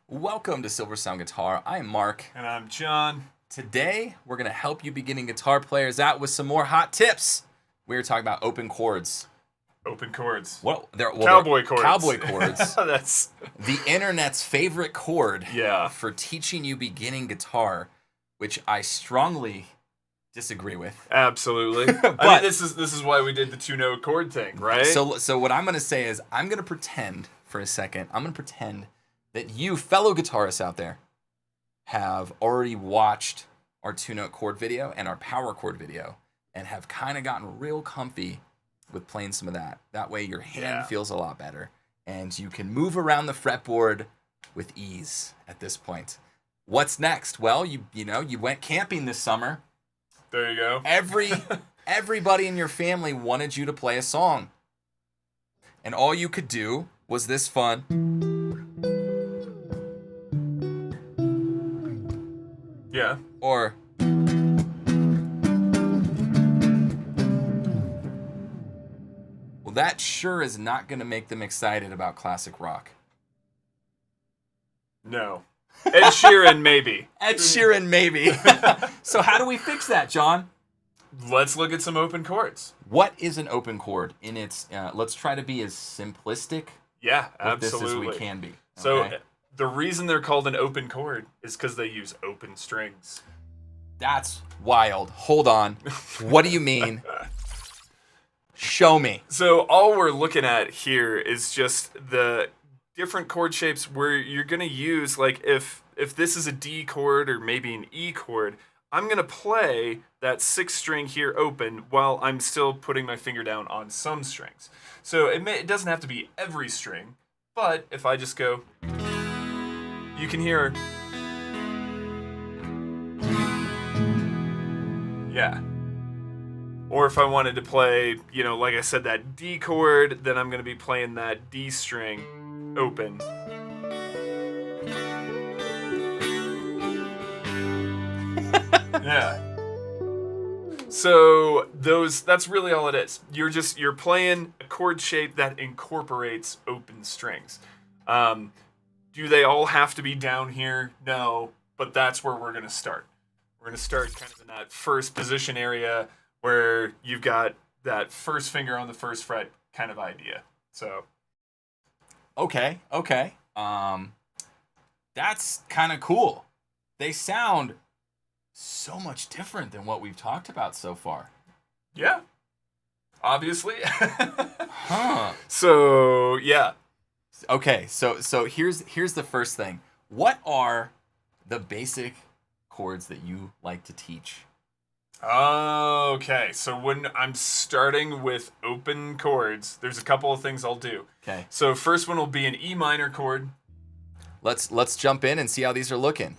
Welcome to Silver Sound Guitar. I'm Mark. And I'm John. Today, we're going to help you beginning guitar players out with some more hot tips. We're talking about open chords. Open chords. Cowboy chords. Cowboy chords. That's the internet's favorite chord Yeah. for teaching you beginning guitar, which I strongly disagree with. Absolutely. I mean, this is why we did the 2-note chord thing, right? So what I'm going to say is I'm going to pretend for a second, that you fellow guitarists out there have already watched our 2-note chord video and our power chord video and have kind of gotten real comfy with playing some of that. That way your hand feels a lot better and you can move around the fretboard with ease at this point. What's next? Well, you went camping this summer. There you go. Everybody in your family wanted you to play a song. And all you could do was this fun. Yeah. Or well, that sure is not going to make them excited about classic rock. No. Ed Sheeran, maybe. Ed Sheeran, maybe. So how do we fix that, John? Let's look at some open chords. What is an open chord? In its, let's try to be as simplistic with this absolutely. as we can be. Okay? So the reason they're called an open chord is because they use open strings. That's wild. Hold on. What do you mean? Show me. So all we're looking at here is just the different chord shapes where you're going to use, like if this is a D chord or maybe an E chord, I'm going to play that 6th string here open while I'm still putting my finger down on some strings. So it doesn't have to be every string, but if I just go, you can hear, yeah. Or if I wanted to play, like I said, that D chord, then I'm going to be playing that D string open. Yeah. So that's really all it is. You're playing a chord shape that incorporates open strings. Do they all have to be down here? No, but that's where we're going to start. We're going to start kind of in that first position area where you've got that first finger on the first fret kind of idea. So Okay. That's kind of cool. They sound so much different than what we've talked about so far. Yeah. Obviously. Huh. So, yeah. Okay, so here's the first thing. What are the basic chords that you like to teach? Okay, so when I'm starting with open chords, there's a couple of things I'll do. Okay. So first one will be an E minor chord. Let's jump in and see how these are looking.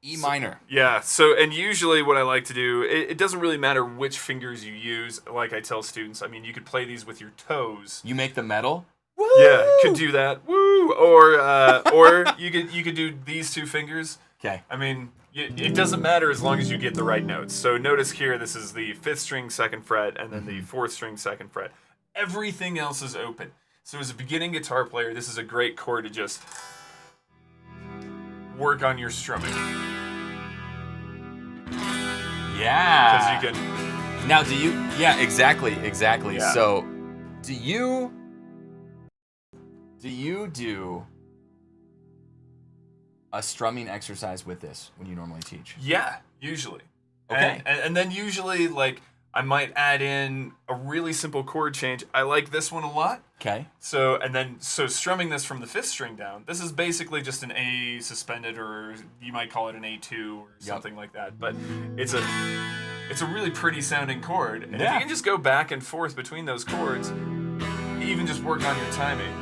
E minor. Yeah, so and usually what I like to do, it doesn't really matter which fingers you use. Like I tell students, I mean, you could play these with your toes. You make the metal? Woo! Yeah, could do that. Woo! Or you could do these two fingers. Okay. I mean, it doesn't matter as long as you get the right notes. So notice here, this is the 5th string 2nd fret, and then the 4th string 2nd fret. Everything else is open. So as a beginning guitar player, this is a great chord to just work on your strumming. Yeah. Because you can. Now, Yeah, exactly. Yeah. So, do you do a strumming exercise with this when you normally teach? Yeah, usually. Okay. And then usually, like, I might add in a really simple chord change. I like this one a lot. Okay. So strumming this from the 5th string down, this is basically just an A suspended, or you might call it an A2 or something like that. But it's a really pretty sounding chord. And if you can just go back and forth between those chords, even just work on your timing.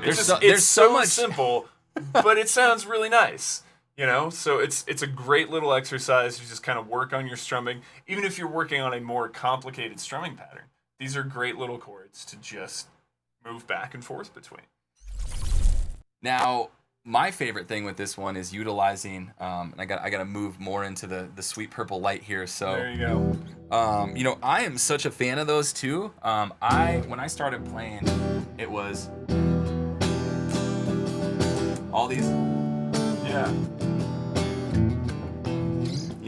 It's so much simple, but it sounds really nice. So it's a great little exercise to just kind of work on your strumming. Even if you're working on a more complicated strumming pattern, these are great little chords to just move back and forth between. Now, my favorite thing with this one is utilizing, and I got to move more into the sweet purple light here. So there you go. I am such a fan of those too. When I started playing, it was all these. Yeah.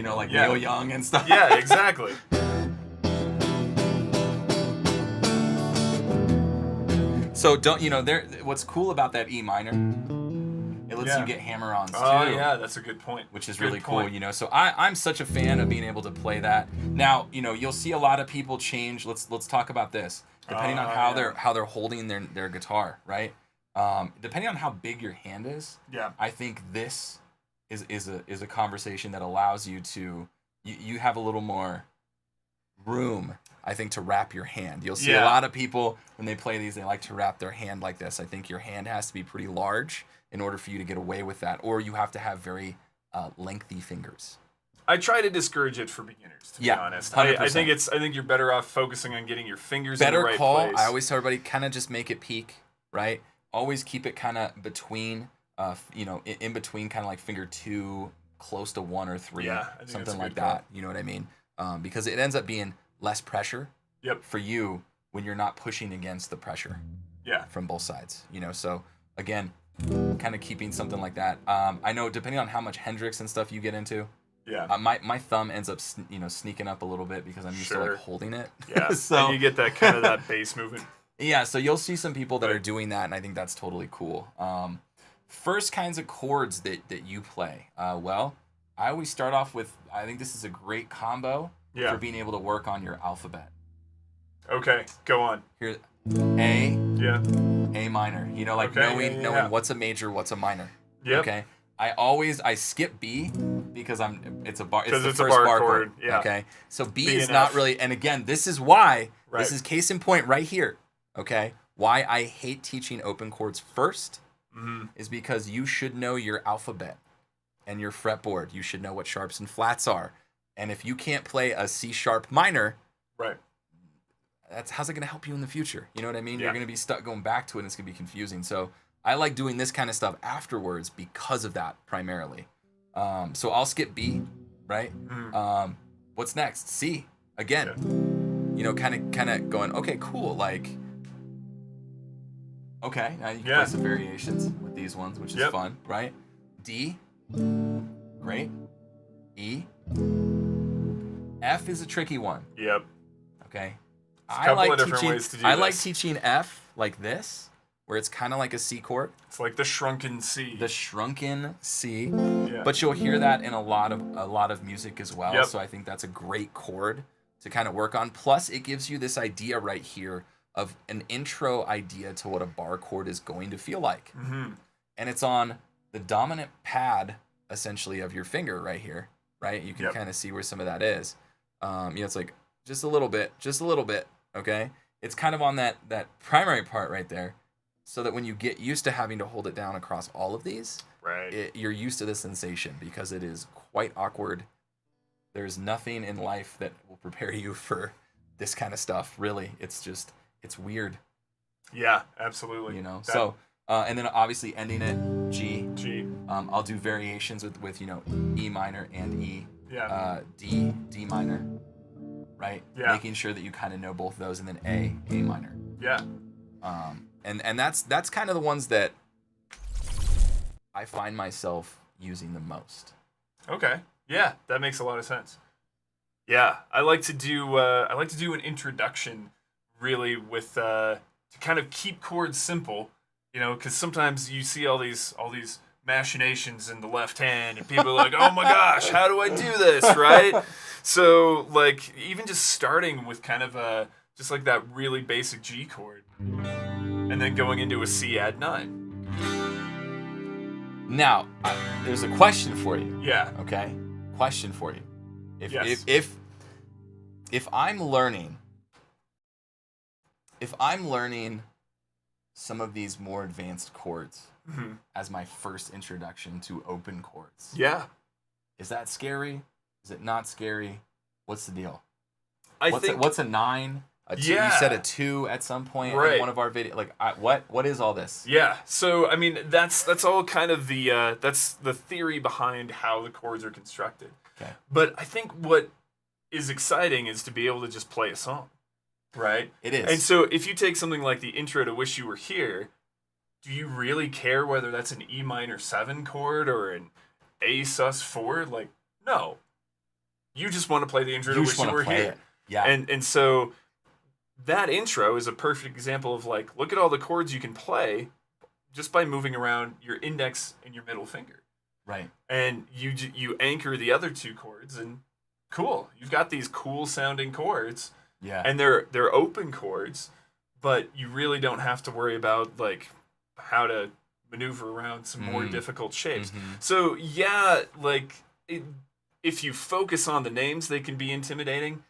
Like Neil Young and stuff. Yeah, exactly. So what's cool about that E minor, it lets you get hammer-ons too. Oh yeah, that's a good point. Which is really cool, So I'm such a fan of being able to play that. Now, you'll see a lot of people change. Let's talk about this. Depending on how they're holding their guitar, right? Depending on how big your hand is, I think this is a conversation that allows you to you have a little more room, I think, to wrap your hand. You'll see a lot of people when they play these, they like to wrap their hand like this. I think your hand has to be pretty large in order for you to get away with that, or you have to have very lengthy fingers. I try to discourage it for beginners, to be honest. I think you're better off focusing on getting your fingers in the right place. I always tell everybody, kind of just make it peak, right? Always keep it kind of between, in between, kind of like finger 2, close to 1 or 3, something like that. You know what I mean? Because it ends up being less pressure for you when you're not pushing against the pressure from both sides. So again, kind of keeping something like that. I know depending on how much Hendrix and stuff you get into, my thumb ends up sneaking up a little bit because I'm used to like holding it. Yeah, so and you get that kind of that bass movement. Yeah, so you'll see some people that are doing that, and I think that's totally cool. First kinds of chords that you play. Well, I always start off with, I think this is a great combo for being able to work on your alphabet. Okay, go on. Here, A, A minor. Knowing what's a major, what's a minor. Yep. Okay. I skip B because it's the first bar bar chord. Yeah. Okay. So B is not really, and again, this is why, this is case in point right here. Okay. Why I hate teaching open chords first is because you should know your alphabet and your fretboard. You should know what sharps and flats are. And if you can't play a C sharp minor, how's it going to help you in the future? You know what I mean? You're going to be stuck going back to it, and it's going to be confusing. So I like doing this kind of stuff afterwards because of that primarily. So I'll skip B, right? What's next? C again. Kind of going, okay, cool. Like, okay, now you can play some variations with these ones, which is fun, right? D, great. E, F is a tricky one. Yep. Okay. There's a couple of different ways to do this. I like teaching F like this, where it's kind of like a C chord. It's like the shrunken C. The shrunken C. Yeah. But you'll hear that in a lot of music as well. So I think that's a great chord to kind of work on. Plus, it gives you this idea right here of an intro idea to what a bar chord is going to feel like. And it's on the dominant pad, essentially, of your finger right here, right? You can kind of see where some of that is. It's like just a little bit, okay? It's kind of on that primary part right there, so that when you get used to having to hold it down across all of these, you're used to the sensation, because it is quite awkward. There's nothing in life that will prepare you for this kind of stuff, really. It's weird. Yeah, absolutely. So, and then obviously ending it, G. I'll do variations with E minor and E. D minor, right? Making sure that you kind of know both of those, and then A minor. And that's kind of the ones that I find myself using the most. Okay. Yeah, that makes a lot of sense. Yeah, I like to do an introduction, really, with to kind of keep chords simple, because sometimes you see all these machinations in the left hand, and people are like, oh my gosh, how do I do this, right? So, like, even just starting with kind of just like that really basic G chord, and then going into a C add 9. Now, there's a question for you. Yeah. Okay? Question for you. If I'm learning some of these more advanced chords, as my first introduction to open chords. Yeah. Is that scary? Is it not scary? What's the deal? I What's think what's a 9? A 2? Yeah. You said a 2 at some point in Right. one of our videos. Like, what is all this? Yeah. So I mean, that's all kind of the that's the theory behind how the chords are constructed. Okay. But I think what is exciting is to be able to just play a song, right? It is. And so if you take something like the intro to "Wish You Were Here," do you really care whether that's an E minor 7 chord or an A sus4? Like, no. You just want to play the intro to You "Wish just You want Were to play Here." it. Yeah. And so that intro is a perfect example of like, look at all the chords you can play just by moving around your index and your middle finger. Right. And you anchor the other 2 chords, and cool, you've got these cool sounding chords. Yeah. And they're open chords, but you really don't have to worry about like how to maneuver around some more difficult shapes. So yeah, like if you focus on the names, they can be intimidating.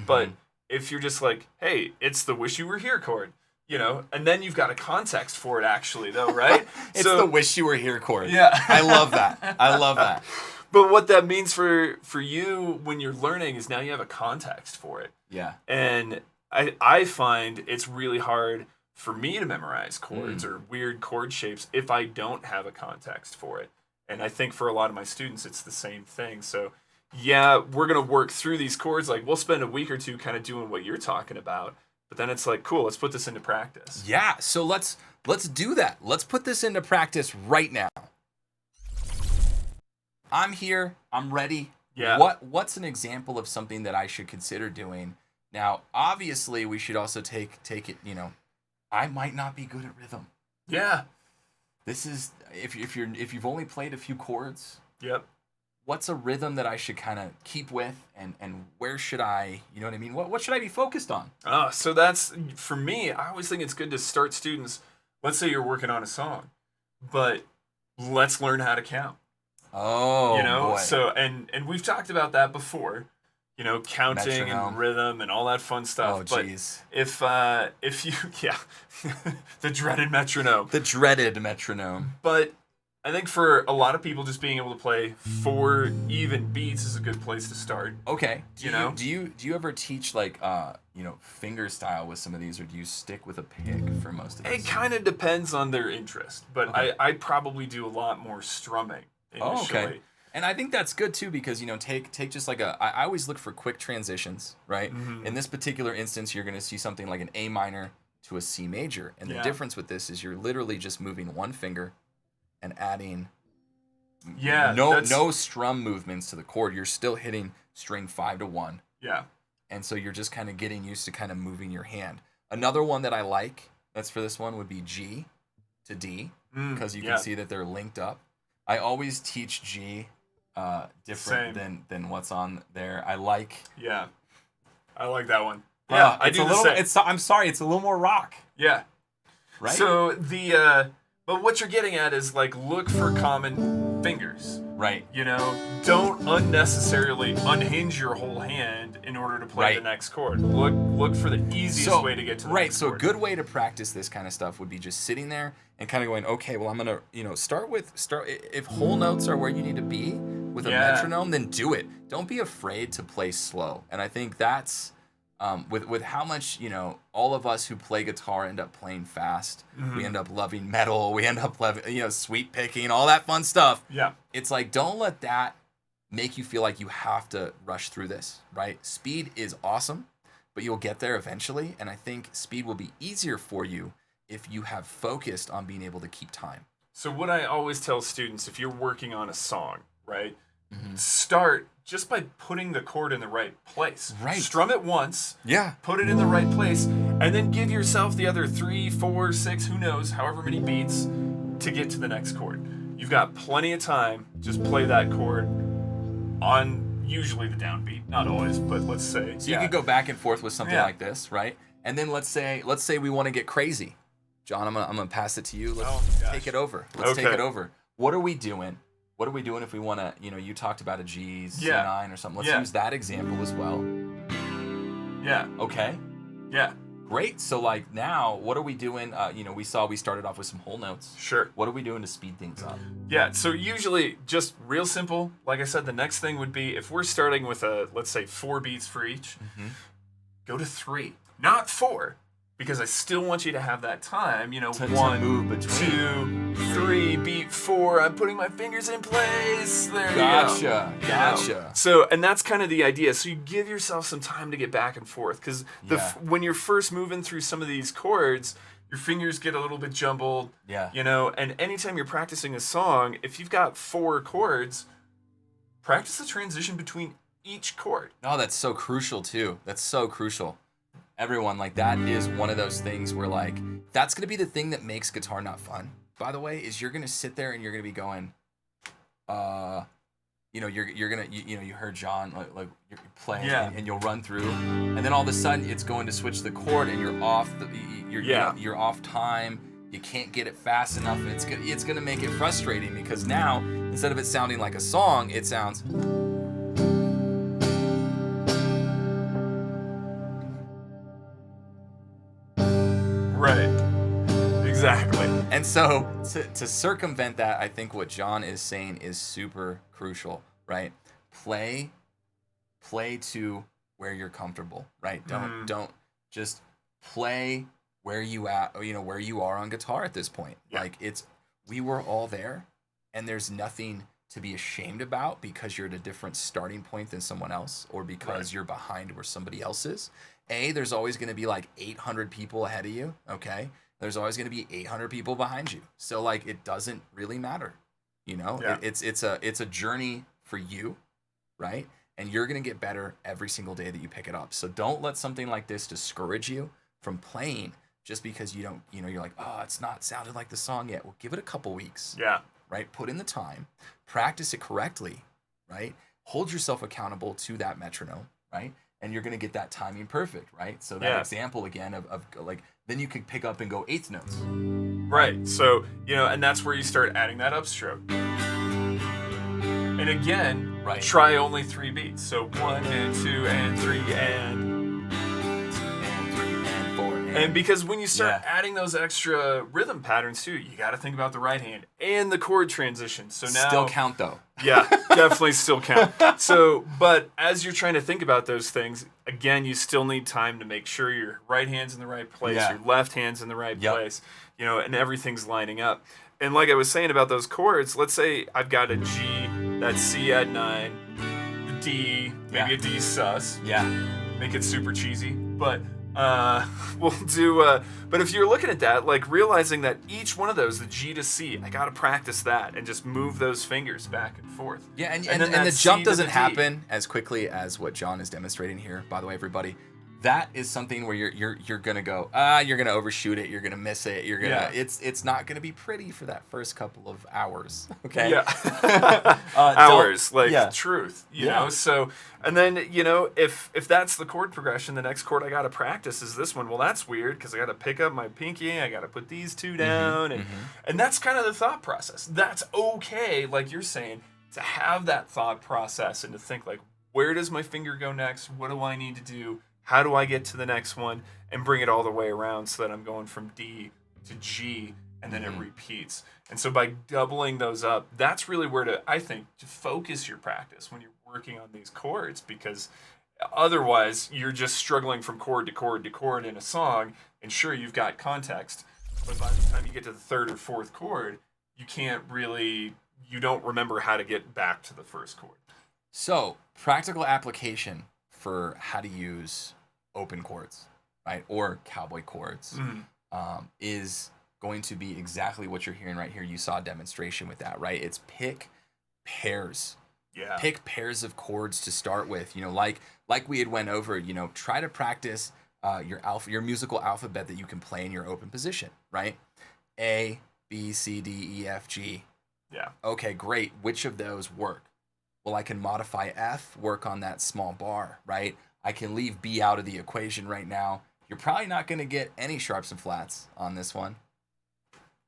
But if you're just like, hey, it's the "Wish You Were Here" chord, you know, and then you've got a context for it actually, though, right? It's the "Wish You Were Here" chord. Yeah. I love that. I love that. But what that means for you when you're learning is now you have a context for it. Yeah. And I find it's really hard for me to memorize chords or weird chord shapes if I don't have a context for it. And I think for a lot of my students, it's the same thing. So yeah, we're going to work through these chords. Like, we'll spend a week or two kind of doing what you're talking about. But then it's like, cool, let's put this into practice. Yeah, so let's do that. Let's put this into practice right now. I'm here. I'm ready. Yeah. What's an example of something that I should consider doing? Now, obviously, we should also take it, you know, I might not be good at rhythm. Yeah. This is if you've only played a few chords, Yep. what's a rhythm that I should kind of keep with, and where should I, you know what I mean? What should I be focused on? So that's, for me, I always think it's good to start students. Let's say you're working on a song, but let's learn how to count. Oh, You know, boy. so and we've talked about that before, you know, counting Metronome. and rhythm and all that fun stuff. Oh, but jeez. if you the dreaded metronome. The dreaded metronome. But I think for a lot of people, just being able to play 4 even beats is a good place to start. Okay. Do Do you ever teach like you know, finger style with some of these, or do you stick with a pick for most of these? It kind of depends on their interest, but Okay. I'd probably do a lot more strumming initially. Oh, okay. And I think that's good too, because, you know, take just like I always look for quick transitions, right? In this particular instance, you're going to see something like an A minor to a C major. And the difference with this is you're literally just moving one finger and adding no strum movements to the chord. You're still hitting string 5 to 1. Yeah. And so you're just kind of getting used to kind of moving your hand. Another one that I like, that's for this one, would be G to D, because you can see that they're linked up. I always teach G different than what's on there. I like. Yeah. I like that one. Yeah, I do the same. I'm sorry, it's a little more rock. Yeah. Right? So but what you're getting at is like, look for common fingers. Right. You know, don't unnecessarily unhinge your whole hand in order to play the next chord. Look for the easiest way to get to the next chord. So a good way to practice this kind of stuff would be just sitting there and kind of going, okay, well, I'm going to, you know, start if whole notes are where you need to be with a metronome, then do it. Don't be afraid to play slow. And I think that's with how much, you know, all of us who play guitar end up playing fast. We end up loving metal. We end up loving, you know, sweet picking, all that fun stuff. Yeah. It's like, don't let that make you feel like you have to rush through this, right? Speed is awesome, but you'll get there eventually. And I think speed will be easier for you if you have focused on being able to keep time. So what I always tell students, if you're working on a song, right, start just by putting the chord in the right place. Right. Strum it once. Yeah. Put it in the right place, and then give yourself the other 3, 4, 6, who knows, however many beats to get to the next chord. You've got plenty of time. Just play that chord on usually the downbeat, not always, but let's say. So you could go back and forth with something like this, right? And then let's say we want to get crazy. John, I'm gonna pass it to you. Let's take it over. Let's take it over. What are we doing? What are we doing if we want to, you know, you talked about a G, C9 or something. Let's use that example as well. Yeah. Okay. Yeah. Great. So like now, what are we doing? We started off with some whole notes. Sure. What are we doing to speed things up? Yeah, so usually just real simple. Like I said, the next thing would be if we're starting with let's say 4 beats for each, go to 3, not 4, because I still want you to have that time. To 1, move between. 2, 3, beat 4. I'm putting my fingers in place. There Gotcha. you go. Gotcha. So, and that's kind of the idea. So you give yourself some time to get back and forth, because when you're first moving through some of these chords, your fingers get a little bit jumbled. Yeah. And anytime you're practicing a song, if you've got 4 chords, practice the transition between each chord. Oh, that's so crucial too. That's so crucial. Everyone, like that is one of those things where like that's gonna be the thing that makes guitar not fun. By the way, is you're gonna sit there and you're gonna be going, you heard John like you're playing and you'll run through, and then all of a sudden it's going to switch the chord and you're off you're off time. You can't get it fast enough, and it's gonna make it frustrating because now instead of it sounding like a song, it sounds. Right. Exactly. And so to circumvent that, I think what John is saying is super crucial, right? Play to where you're comfortable, right? Don't just play where you where you are on guitar at this point. Yeah. Like we were all there, and there's nothing to be ashamed about because you're at a different starting point than someone else, or because you're behind where somebody else is. There's always going to be like 800 people ahead of you, okay? There's always going to be 800 people behind you. So like it doesn't really matter. Yeah. It's a journey for you, right? And you're going to get better every single day that you pick it up. So don't let something like this discourage you from playing just because you don't, you're like, "Oh, it's not sounded like the song yet." Well, give it a couple weeks. Yeah. Right? Put in the time, practice it correctly, right? Hold yourself accountable to that metronome, right? And you're going to get that timing perfect, right? So that example again of like, then you can pick up and go 8th notes. Right. So, and that's where you start adding that upstroke. And again, try only 3 beats. So 1 and 2 and 3 and 4. And because when you start adding those extra rhythm patterns too, you got to think about the right hand and the chord transition. So now still count though. Yeah, definitely still count. So, but as you're trying to think about those things, again, you still need time to make sure your right hand's in the right place, your left hand's in the right place, and everything's lining up. And like I was saying about those chords, let's say I've got a G, that's C add 9, the D, maybe a D sus. Yeah. Make it super cheesy, but we'll do. But if you're looking at that, like realizing that each one of those, the G to C, I gotta practice that and just move those fingers back and forth. Yeah, and the jump doesn't happen as quickly as what John is demonstrating here. By the way, everybody, that is something where you're gonna go, you're gonna overshoot it, you're gonna miss it, you're gonna it's not gonna be pretty for that first couple of hours. Okay. Yeah. Hours, like truth, you know. So, and then if that's the chord progression, the next chord I gotta practice is this one. Well, that's weird because I gotta pick up my pinky, I gotta put these 2 down, and that's kind of the thought process. That's okay, like you're saying, to have that thought process and to think like, where does my finger go next? What do I need to do? How do I get to the next one and bring it all the way around so that I'm going from D to G and then it repeats? And so by doubling those up, that's really where I think to focus your practice when you're working on these chords, because otherwise you're just struggling from chord to chord to chord in a song. And sure, you've got context, but by the time you get to the 3rd or 4th chord, you don't remember how to get back to the first chord. So practical application for how to use open chords, right, or cowboy chords, is going to be exactly what you're hearing right here. You saw a demonstration with that, right? It's pick pairs. Yeah. Pick pairs of chords to start with. Like we had went over. Try to practice your musical alphabet that you can play in your open position, right? A, B, C, D, E, F, G. Yeah. Okay, great. Which of those work? Well, I can modify F, work on that small bar, right? I can leave B out of the equation right now. You're probably not going to get any sharps and flats on this one.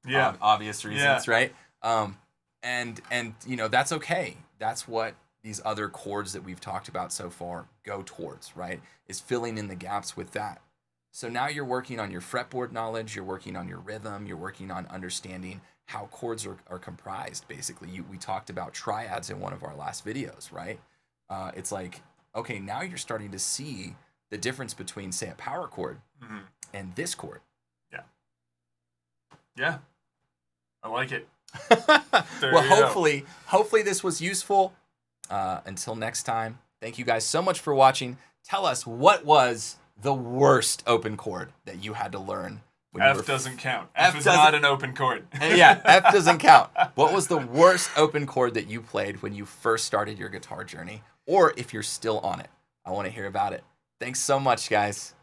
Yeah. Obvious reasons, right? And that's okay. That's what these other chords that we've talked about so far go towards, right? Is filling in the gaps with that. So now you're working on your fretboard knowledge, you're working on your rhythm, you're working on understanding how chords are comprised, basically. We talked about triads in one of our last videos, right? It's like, okay, now you're starting to see the difference between, say, a power chord and this chord. Yeah. Yeah. I like it. Well, hopefully this was useful. Until next time, thank you guys so much for watching. Tell us, what was the worst open chord that you had to learn? F doesn't count. F is not an open chord. Yeah, F doesn't count. What was the worst open chord that you played when you first started your guitar journey? Or if you're still on it, I want to hear about it. Thanks so much, guys.